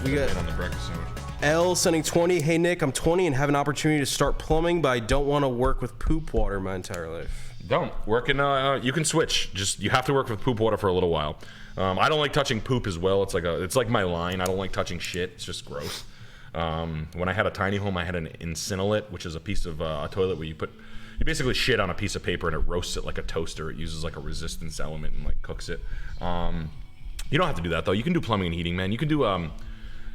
We got on the breakfast sandwich. L sending 20. Hey Nick, I'm 20 and have an opportunity to start plumbing, but I don't want to work with poop water my entire life. Don't work in. You can switch. Just you have to work with poop water for a little while. I don't like touching poop as well. It's like my line. I don't like touching shit. It's just gross. When I had a tiny home, I had an Incinelate, which is a piece of a toilet where you basically shit on a piece of paper and it roasts it like a toaster. It uses like a resistance element and like cooks it. You don't have to do that though. You can do plumbing and heating, man. You can do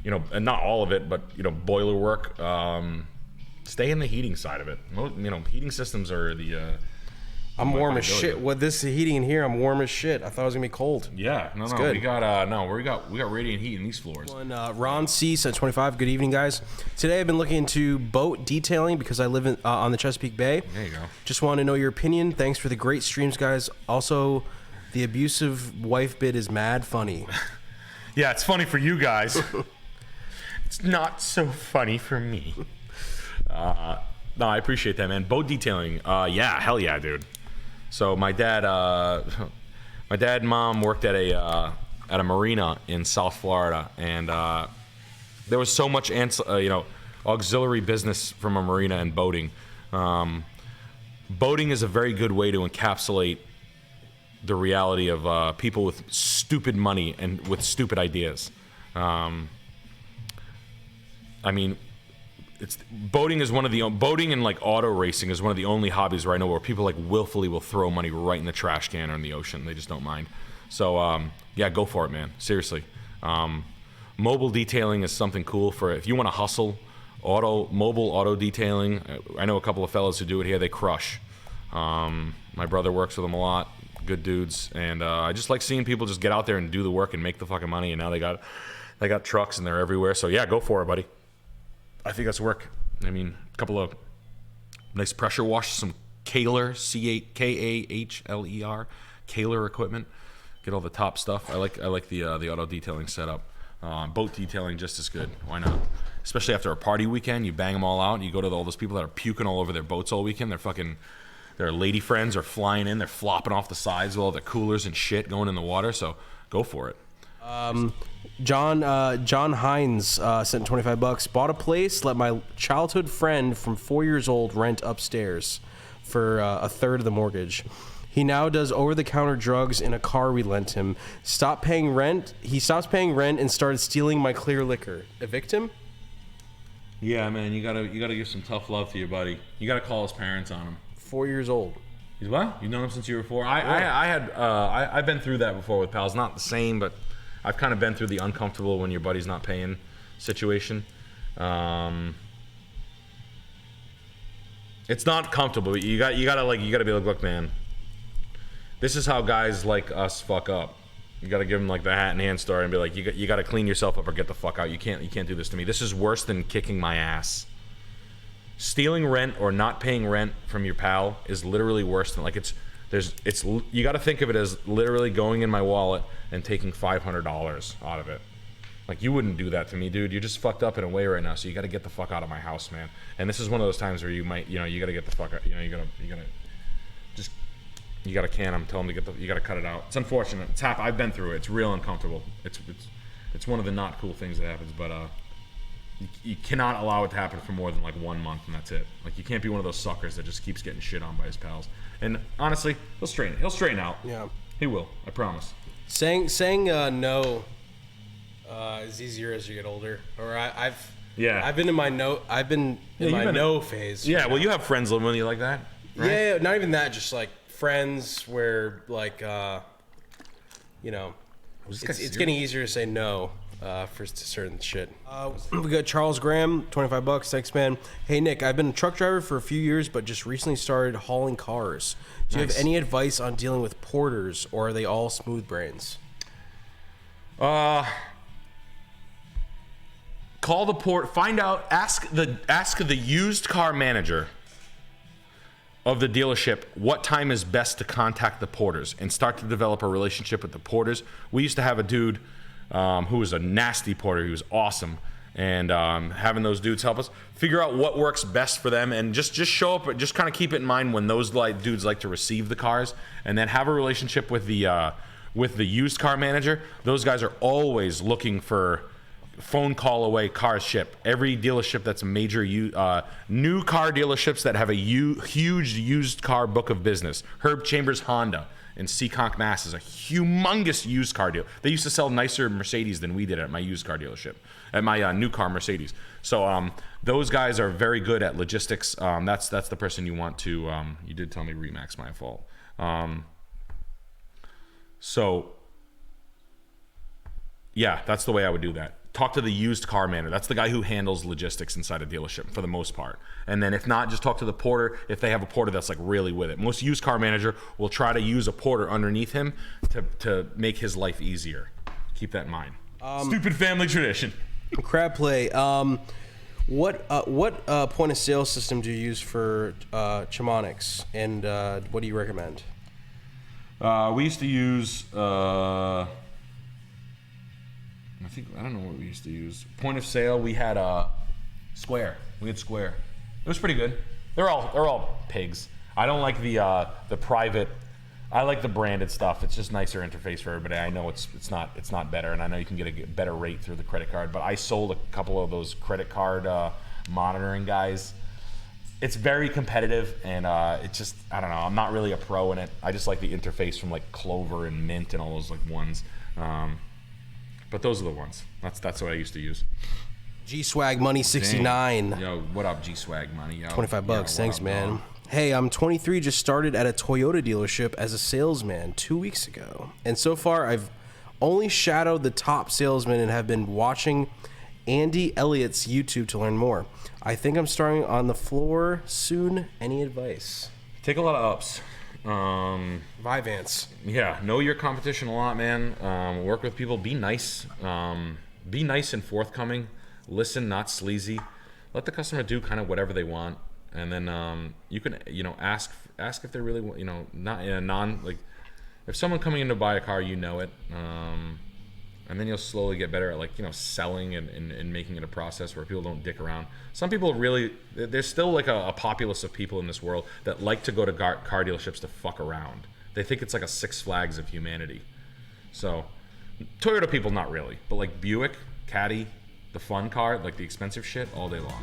you know, and not all of it, but you know, boiler work. Stay in the heating side of it. You know, heating systems are the. I'm warm as shit. With this heating in here, I'm warm as shit. I thought it was gonna be cold. Yeah, no, good. We got radiant heat in these floors. Ron C said 25. Good evening, guys. Today I've been looking into boat detailing because I live on the Chesapeake Bay. There you go. Just want to know your opinion. Thanks for the great streams, guys. Also, the abusive wife bit is mad funny. Yeah, it's funny for you guys. It's not so funny for me. No, I appreciate that, man. Boat detailing. Yeah, hell yeah, dude. So my dad and mom worked at a marina in South Florida, and there was so much auxiliary business from a marina and boating. Boating is a very good way to encapsulate the reality of people with stupid money and with stupid ideas. I mean, boating and like auto racing is one of the only hobbies right now where people like willfully will throw money right in the trash can or in the ocean. They just don't mind. So yeah, go for it, man. Seriously. Mobile detailing is something cool for if you want to hustle. Mobile auto detailing. I know a couple of fellas who do it here. They crush. My brother works with them a lot. Good dudes, and I just like seeing people just get out there and do the work and make the fucking money. And now they got trucks and they're everywhere. So yeah, go for it, buddy. I think that's work. I mean, a couple of nice pressure wash, some Kahler, Kahler, Kahler equipment. Get all the top stuff. I like the auto detailing setup. Boat detailing just as good. Why not? Especially after a party weekend, you bang them all out. And you go to all those people that are puking all over their boats all weekend. Their lady friends are flying in. They're flopping off the sides with all their coolers and shit going in the water. So go for it. John Hines sent $25. Bought a place, let my childhood friend from 4 years old rent upstairs for a third of the mortgage. He now does over-the-counter drugs in a car we lent him. He stops paying rent and started stealing my clear liquor. Evict him? Yeah, man, you gotta give some tough love to your buddy. You gotta call his parents on him. 4 years old. He's what? You've known him since you were 4? I've been through that before with pals. Not the same, but I've kind of been through the uncomfortable when your buddy's not paying situation. It's not comfortable. You gotta be like, look, man, this is how guys like us fuck up. You gotta give them like the hat and hand story and be like, you gotta clean yourself up or get the fuck out. You can't do this to me. This is worse than kicking my ass. Stealing rent or not paying rent from your pal is literally worse than you got to think of it as literally going in my wallet and taking $500 out of it. Like, you wouldn't do that to me, dude. You're just fucked up in a way right now, so you got to get the fuck out of my house, man. And this is one of those times where you might, you got to get the fuck out. You got to can him, tell him you got to cut it out. It's unfortunate. I've been through it. It's real uncomfortable. It's one of the not cool things that happens, but you cannot allow it to happen for more than like 1 month, and that's it. Like, you can't be one of those suckers that just keeps getting shit on by his pals. And honestly, he'll straighten out. Yeah, he will. I promise. Saying no is easier as you get older. Or I've been in my no phase. Yeah, well, you have friends living with you like that, right? Yeah, not even that. Just like friends where like it's getting easier to say no. For certain shit. We got Charles Graham, $25. Thanks, man. Hey, Nick, I've been a truck driver for a few years, but just recently started hauling cars. Do you have any advice on dealing with porters, or are they all smooth brains? Call the port. Find out. Ask the used car manager of the dealership what time is best to contact the porters, and start to develop a relationship with the porters. We used to have a dude who was a nasty porter. He was awesome. And having those dudes help us figure out what works best for them, and just show up, just kind of keep it in mind when those dudes like to receive the cars, and then have a relationship with the used car manager. Those guys are always looking for phone call away, cars ship. Every dealership that's a major new car dealerships that have a huge used car book of business. Herb Chambers Honda in Seekonk, Mass is a humongous used car deal. They used to sell nicer Mercedes than we did at my used car dealership, at my new car Mercedes. So those guys are very good at logistics. That's the person you want to. You did tell me Remax, my fault. So yeah, that's the way I would do that. Talk to the used car manager. That's the guy who handles logistics inside a dealership for the most part. And then if not, just talk to the porter if they have a porter that's like really with it. Most used car manager will try to use a porter underneath him to make his life easier. Keep that in mind. Stupid family tradition. Crab play. What point of sale system do you use for Chimonics, and what do you recommend? We used to use I don't know what we used to use. Point of sale, we had Square. We had Square. It was pretty good. They're all pigs. I don't like the private. I like the branded stuff. It's just nicer interface for everybody. I know it's not better, and I know you can get a better rate through the credit card. But I sold a couple of those credit card monitoring guys. It's very competitive, and it just, I don't know. I'm not really a pro in it. I just like the interface from like Clover and Mint and all those like ones. But those are the ones. That's what I used to use. G-Swag Money 69. Dang. Yo, what up, G-Swag Money? Yo. $25. Yo, Thanks, up, man. dog? Hey, I'm 23, just started at a Toyota dealership as a salesman 2 weeks ago. And so far, I've only shadowed the top salesman and have been watching Andy Elliott's YouTube to learn more. I think I'm starting on the floor soon. Any advice? Take a lot of ups. Vyvanse. Yeah, know your competition a lot, man. Work with people. Be nice. Be nice and forthcoming. Listen, not sleazy. Let the customer do kind of whatever they want, and then you can ask if they really not in a like if someone coming in to buy a car, you know it, and then you'll slowly get better at selling and making it a process where people don't dick around. Some people really, there's still like a populace of people in this world that like to go to car dealerships to fuck around. They think it's like a Six Flags of humanity. So Toyota people, not really, but like Buick, Caddy, the fun car, like the expensive shit, all day long.